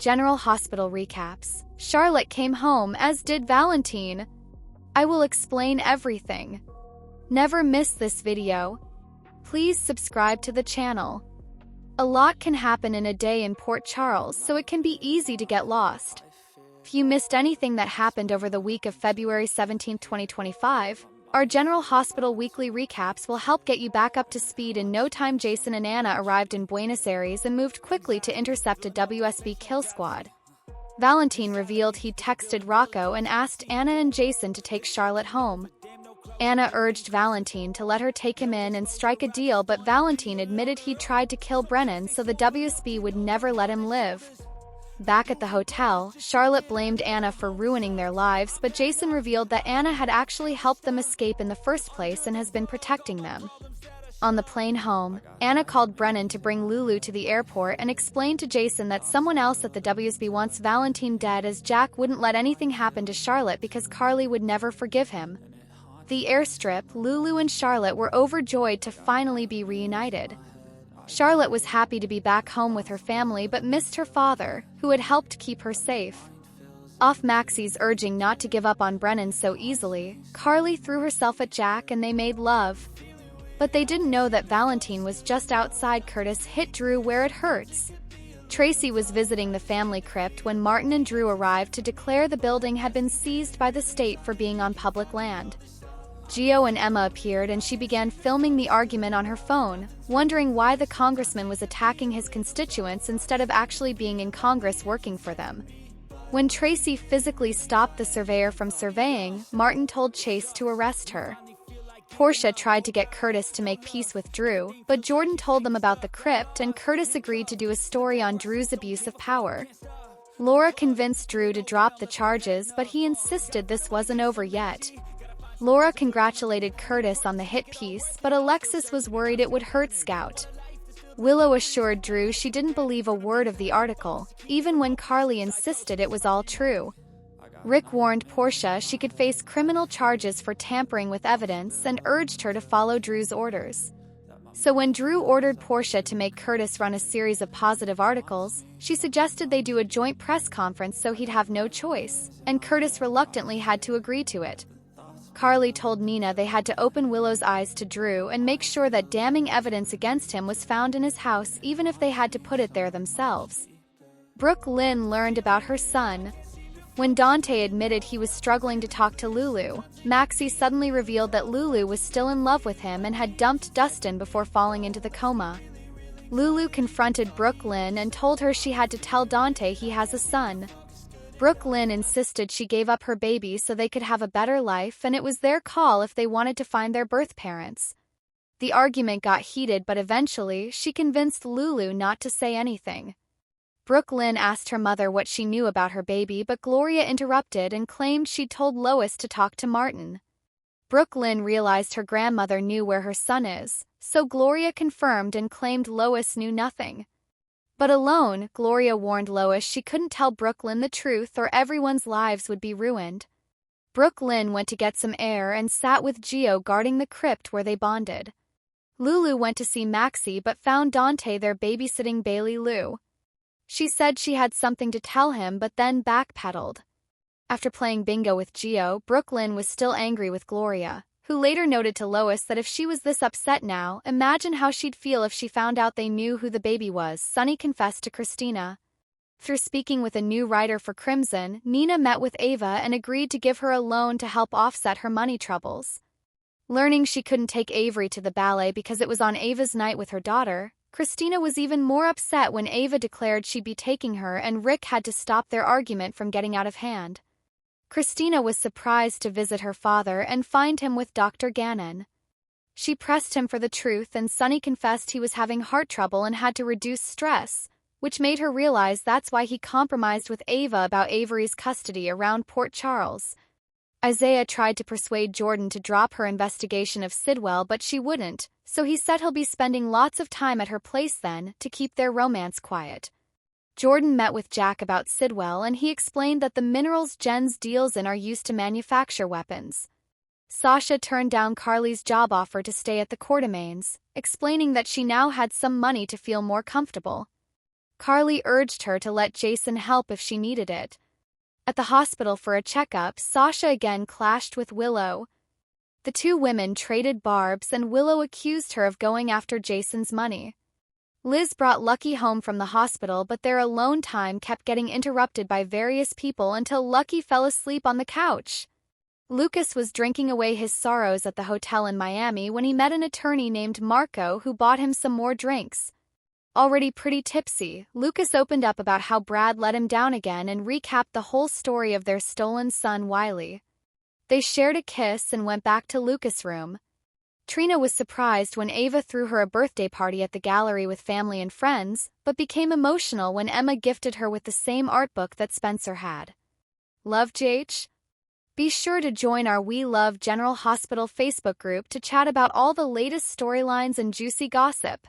General Hospital recaps. Charlotte came home, as did Valentin. I will explain everything. Never miss this video. Please subscribe to the channel. A lot can happen in a day in Port Charles, so it can be easy to get lost. If you missed anything that happened over the week of February 17, 2025, our General Hospital weekly recaps will help get you back up to speed in no time. Jason and Anna arrived in Buenos Aires and moved quickly to intercept a WSB kill squad. Valentin revealed he'd texted Rocco and asked Anna and Jason to take Charlotte home. Anna urged Valentin to let her take him in and strike a deal, but Valentin admitted he'd tried to kill Brennan so the WSB would never let him live. Back at the hotel, Charlotte blamed Anna for ruining their lives, but Jason revealed that Anna had actually helped them escape in the first place and has been protecting them. On the plane home, Anna called Brennan to bring Lulu to the airport and explained to Jason that someone else at the WSB wants Valentin dead, as Jack wouldn't let anything happen to Charlotte because Carly would never forgive him. The airstrip, Lulu and Charlotte were overjoyed to finally be reunited. Charlotte was happy to be back home with her family but missed her father, who had helped keep her safe. Off Maxie's urging not to give up on Brennan so easily, Carly threw herself at Jack and they made love. But they didn't know that Valentin was just outside. Curtis hit Drew where it hurts. Tracy was visiting the family crypt when Martin and Drew arrived to declare the building had been seized by the state for being on public land. Gio and Emma appeared and she began filming the argument on her phone, wondering why the congressman was attacking his constituents instead of actually being in Congress working for them. When Tracy physically stopped the surveyor from surveying, Martin told Chase to arrest her. Portia tried to get Curtis to make peace with Drew, but Jordan told them about the crypt and Curtis agreed to do a story on Drew's abuse of power. Laura convinced Drew to drop the charges, but he insisted this wasn't over yet. Laura congratulated Curtis on the hit piece, but Alexis was worried it would hurt Scout. Willow assured Drew she didn't believe a word of the article, even when Carly insisted it was all true. Rick warned Portia she could face criminal charges for tampering with evidence and urged her to follow Drew's orders. So when Drew ordered Portia to make Curtis run a series of positive articles, she suggested they do a joint press conference so he'd have no choice, and Curtis reluctantly had to agree to it. Carly told Nina they had to open Willow's eyes to Drew and make sure that damning evidence against him was found in his house, even if they had to put it there themselves. Brooke Lynn learned about her son. When Dante admitted he was struggling to talk to Lulu, Maxie suddenly revealed that Lulu was still in love with him and had dumped Dustin before falling into the coma. Lulu confronted Brooke Lynn and told her she had to tell Dante he has a son. Brooke Lynn insisted she gave up her baby so they could have a better life, and it was their call if they wanted to find their birth parents. The argument got heated, but eventually she convinced Lulu not to say anything. Brooke Lynn asked her mother what she knew about her baby, but Gloria interrupted and claimed she'd told Lois to talk to Martin. Brooke Lynn realized her grandmother knew where her son is, so Gloria confirmed and claimed Lois knew nothing. But alone, Gloria warned Lois she couldn't tell Brooke Lynn the truth or everyone's lives would be ruined. Brooke Lynn went to get some air and sat with Gio guarding the crypt where they bonded. Lulu went to see Maxie but found Dante there babysitting Bailey Lou. She said she had something to tell him but then backpedaled. After playing bingo with Gio, Brooke Lynn was still angry with Gloria, who later noted to Lois that if she was this upset now, imagine how she'd feel if she found out they knew who the baby was. Sunny confessed to Christina. Through speaking with a new writer for Crimson, Nina met with Ava and agreed to give her a loan to help offset her money troubles. Learning she couldn't take Avery to the ballet because it was on Ava's night with her daughter, Christina was even more upset when Ava declared she'd be taking her and Rick had to stop their argument from getting out of hand. Christina was surprised to visit her father and find him with Dr. Gannon. She pressed him for the truth and Sunny confessed he was having heart trouble and had to reduce stress, which made her realize that's why he compromised with Ava about Avery's custody around Port Charles. Isaiah tried to persuade Jordan to drop her investigation of Sidwell, but she wouldn't, so he said he'll be spending lots of time at her place then to keep their romance quiet. Jordan met with Jack about Sidwell and he explained that the minerals Jens deals in are used to manufacture weapons. Sasha turned down Carly's job offer to stay at the Quartermaines, explaining that she now had some money to feel more comfortable. Carly urged her to let Jason help if she needed it. At the hospital for a checkup, Sasha again clashed with Willow. The two women traded barbs and Willow accused her of going after Jason's money. Liz brought Lucky home from the hospital, but their alone time kept getting interrupted by various people until Lucky fell asleep on the couch. Lucas was drinking away his sorrows at the hotel in Miami when he met an attorney named Marco who bought him some more drinks. Already pretty tipsy, Lucas opened up about how Brad let him down again and recapped the whole story of their stolen son Wiley. They shared a kiss and went back to Lucas' room. Trina was surprised when Ava threw her a birthday party at the gallery with family and friends, but became emotional when Emma gifted her with the same art book that Spencer had. Love, JH? Be sure to join our We Love General Hospital Facebook group to chat about all the latest storylines and juicy gossip.